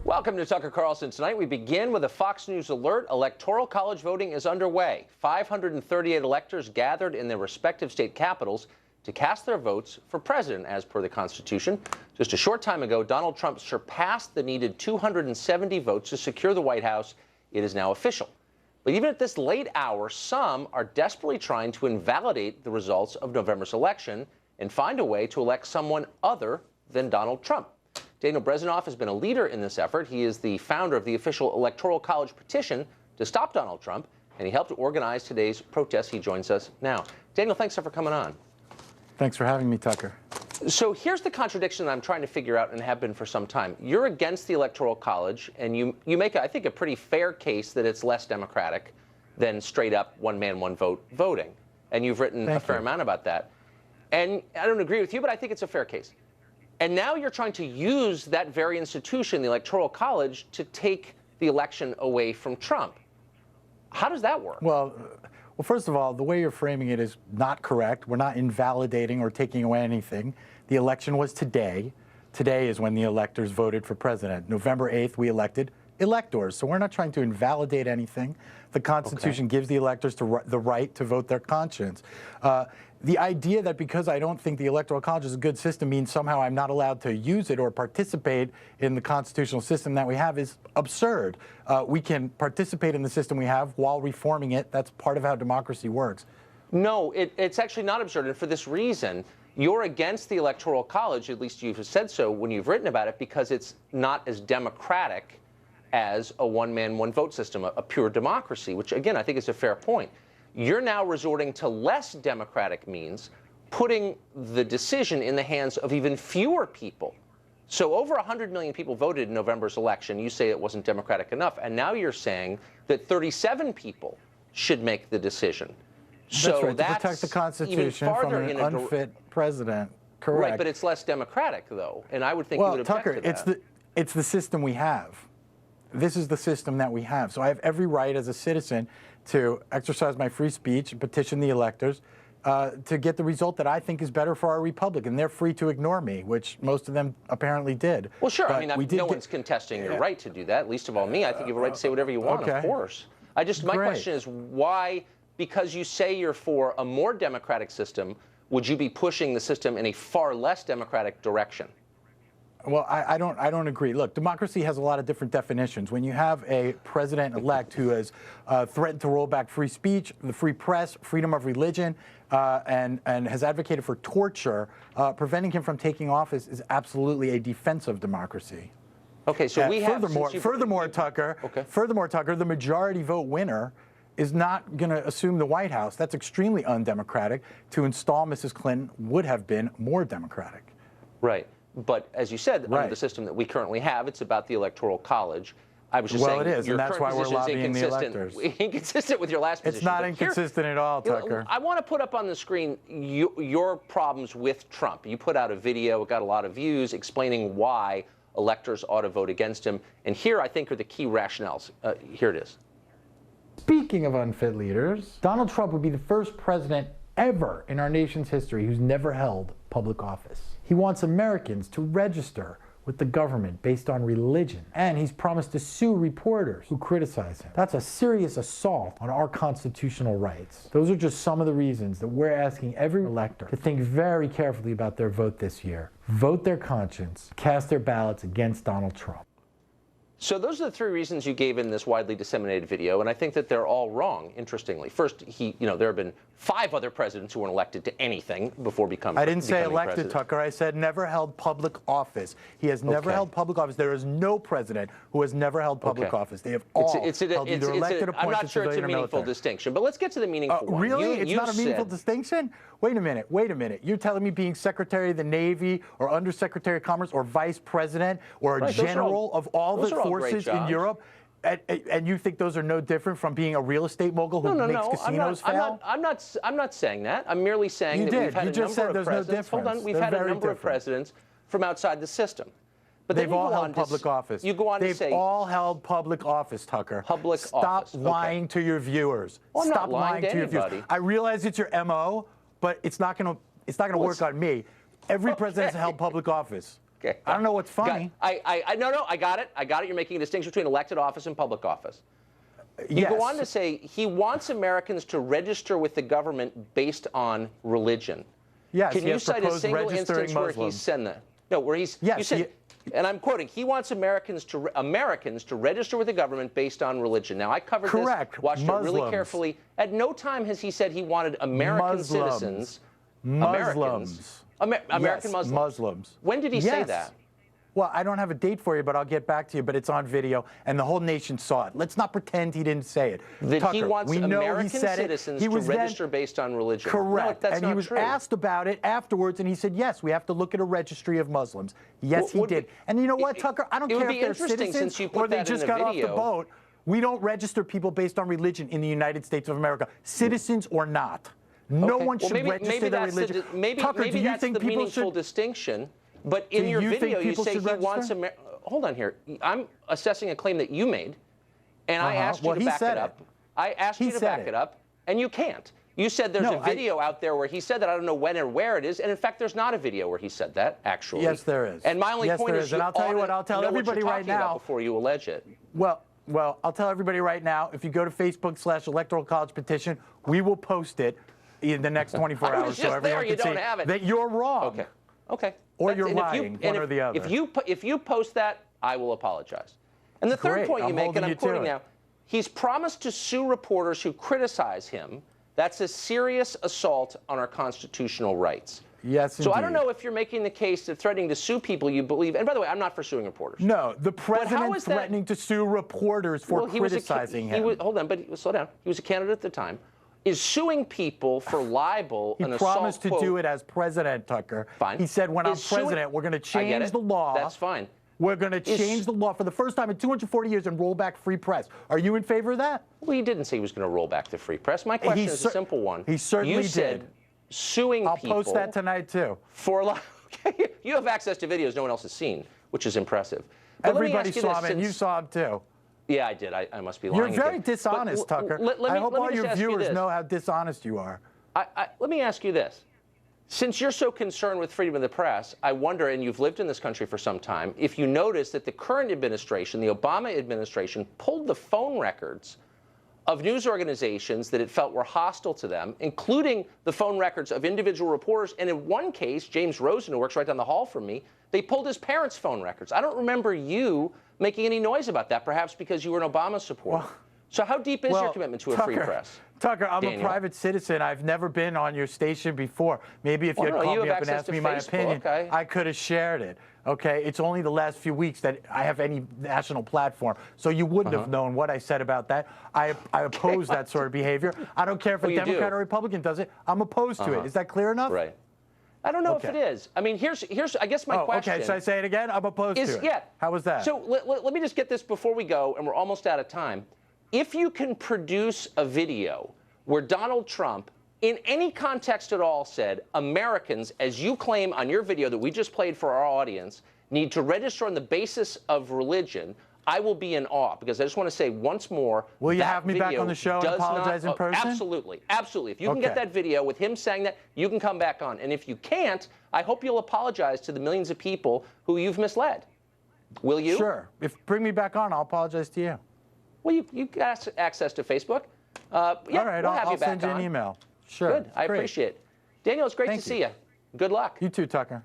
Welcome to Tucker Carlson. Tonight we begin with a Fox News alert. Electoral College voting is underway. 538 electors gathered in their respective state capitals to cast their votes for president, as per the Constitution. Just a short time ago, Donald Trump surpassed the needed 270 votes to secure the White House. It is now official. But even at this late hour, some are desperately trying to invalidate the results of November's election and find a way to elect someone other than Donald Trump. Daniel Brezenoff has been a leader in this effort. He is the founder of the official Electoral College Petition to stop Donald Trump, and he helped organize today's protest. He joins us now. Daniel, thanks for coming on. Thanks for having me, Tucker. So here's the contradiction that I'm trying to figure out and have been for some time. You're against the Electoral College, and you make, I think, a pretty fair case that it's less democratic than straight-up one-man, one-vote voting. And you've written a fair amount about that. And I don't agree with you, but I think it's a fair case. And now you're trying to use that very institution, the Electoral College, to take the election away from Trump. How does that work? Well, first of all, the way you're framing it is not correct. We're not invalidating or taking away anything. The election was today. Today is when the electors voted for president. November 8th, we elected electors. So we're not trying to invalidate anything. The Constitution gives the electors the right to vote their conscience. The idea that because I don't think the Electoral College is a good system means somehow I'm not allowed to use it or participate in the constitutional system that we have is absurd. We can participate in the system we have while reforming it. That's part of how democracy works. No, it's actually not absurd. And for this reason, you're against the Electoral College, at least you've said so when you've written about it, because it's not as democratic as a one-man, one-vote system, a pure democracy, which, again, I think is a fair point. You're now resorting to less democratic means, putting the decision in the hands of even fewer people. So over 100 million people voted in November's election. You say it wasn't democratic enough. And now you're saying that 37 people should make the decision. That's right, to protect the Constitution from an unfit president. Correct. Right, but it's less democratic, though. And I would think you would object Tucker, to that. it's the system we have. This is the system that we have. So I have every right as a citizen to exercise my free speech and petition the electors to get the result that I think is better for our republic. And they're free to ignore me, which most of them apparently did. Well, sure. But I mean, no one's contesting your right to do that, least of all me. I think you have a right to say whatever you want, of course. My question is why, because you say you're for a more democratic system, would you be pushing the system in a far less democratic direction? Well, I don't agree. Look, democracy has a lot of different definitions. When you have a president-elect who has threatened to roll back free speech, the free press, freedom of religion, and has advocated for torture, preventing him from taking office is absolutely a defense of democracy. Okay, so we have... Furthermore, Tucker, the majority vote winner is not going to assume the White House. That's extremely undemocratic. To install Mrs. Clinton would have been more democratic. Right. But as you said, under the system that we currently have, it's about the Electoral College. I was just saying, it is, and that's why we're lobbying the electors. Inconsistent with your last position. It's not inconsistent at all, Tucker. I want to put up on the screen your problems with Trump. You put out a video, it got a lot of views, explaining why electors ought to vote against him. And here, I think, are the key rationales. Here it is. Speaking of unfit leaders, Donald Trump would be the first president ever in our nation's history who's never held public office. He wants Americans to register with the government based on religion, and he's promised to sue reporters who criticize him. That's a serious assault on our constitutional rights. Those are just some of the reasons that we're asking every elector to think very carefully about their vote this year. Vote their conscience, cast their ballots against Donald Trump. So those are the three reasons you gave in this widely disseminated video, and I think that they're all wrong, interestingly. First, there have been 5 other presidents who weren't elected to anything before becoming president. I didn't say elected, Tucker. I said never held public office. He has never held public office. There is no president who has never held public office. They have all held either elected, appointed, I'm not sure it's a meaningful distinction, but let's get to the meaningful one. Really? It's not a meaningful distinction? Wait a minute. You're telling me being Secretary of the Navy or Undersecretary of Commerce or Vice President or a general of all the forces in Europe, and you think those are no different from being a real estate mogul who makes casinos fail? I'm not saying that. I'm merely saying that we've had a number of presidents. Hold on, we've had a number of presidents from outside the system. But they've all held public office. You go on to say they've all held public office, Tucker. Stop lying to your viewers. Stop lying to your viewers. I realize it's your MO, but it's not going to work on me. Every president has held public office. Okay. I don't know what's funny. No, I got it. I got it. You're making a distinction between elected office and public office. You go on to say he wants Americans to register with the government based on religion. Yes, Can he you has cite a proposed single registering instance where Muslims. he's said that? No, where he's Yes, you said, and I'm quoting, he wants Americans to register with the government based on religion. Now, I covered Correct. this, watched it really Muslims. carefully. At no time has he said he wanted American citizens, Americans, American Yes, Muslims. Muslims. When did he say that? Well, I don't have a date for you, but I'll get back to you. But it's on video, and the whole nation saw it. Let's not pretend he didn't say it. That Tucker, he wants we know American he said citizens it. He to was register then, based on religion. correct. No, that's and not he was true. asked about it afterwards, and he said, yes, we have to look at a registry of Muslims. Yes, he did. And you know what, Tucker? I don't care if they're citizens or they just got off the boat. We don't register people based on religion in the United States of America, citizens or not. No one should register their religion. Tucker, do you that's think the people meaningful should? distinction. But in Do your you think video, you people say should he wants register? Hold on here. I'm assessing a claim that you made, and I asked you Well, to he back said it up. it. I asked you to said back it up, and you can't. You said there's a video out there where he said that. I don't know when or where it is. And in fact, there's not a video where he said that, actually. Yes, there is. And my only point is, and I'll tell you what, I'll tell everybody right now. Before you allege it. Well, I'll tell everybody right now, if you go to Facebook/Electoral College Petition, we will post it in the next 24 hours so everyone can see that you're wrong. Okay. Okay. Or you're lying, one or the other. If you post that, I will apologize. And the third point you make, and I'm quoting now, he's promised to sue reporters who criticize him. That's a serious assault on our constitutional rights. Yes, So I don't know if you're making the case of threatening to sue people you believe. And by the way, I'm not for suing reporters. No, the president threatening to sue reporters for criticizing him. Hold on, but slow down. He was a candidate at the time. Is suing people for libel He and assault. He promised to do it as president, Tucker. Fine. He said, when I'm president, we're going to change the law. That's fine. We're going to change the law for the first time in 240 years and roll back free press. Are you in favor of that? Well, he didn't say he was going to roll back the free press. My question is a simple one. He certainly said did. Suing people. I'll post that tonight, too. Okay. You have access to videos no one else has seen, which is impressive. But everybody saw him, and you saw him, too. Yeah, I did. I must be lying. You're very dishonest, Tucker. I hope all your viewers know how dishonest you are. Let me ask you this. Since you're so concerned with freedom of the press, I wonder, and you've lived in this country for some time, if you notice that the current administration, the Obama administration, pulled the phone records of news organizations that it felt were hostile to them, including the phone records of individual reporters. And in one case, James Rosen, who works right down the hall from me, they pulled his parents' phone records. I don't remember you making any noise about that, perhaps because you were an Obama supporter. So how deep is your commitment to a free press? Tucker, I'm a private citizen. I've never been on your station before. Maybe if you had called me up and asked me my opinion, I could have shared it. Okay, it's only the last few weeks that I have any national platform, so you wouldn't have known what I said about that. I oppose that sort of behavior. I don't care if a Democrat or Republican does it. I'm opposed to it. Is that clear enough? Right. I don't know if it is. I mean, here's I guess my question. Okay, should I say it again? I'm opposed to it. Yeah. How was that? So let me just get this before we go, and we're almost out of time. If you can produce a video where Donald Trump, in any context at all, said Americans, as you claim on your video that we just played for our audience, need to register on the basis of religion, I will be in awe, because I just want to say once more. Will you have me back on the show and apologize in person? Absolutely. Absolutely. If you can get that video with him saying that, you can come back on. And if you can't, I hope you'll apologize to the millions of people who you've misled. Will you? Sure. Bring me back on, I'll apologize to you. Well, you got access to Facebook. Yeah, all right, we'll have I'll you back send you an email. Sure. Good. I appreciate it. Daniel, it's great to see you. Good luck. You too, Tucker.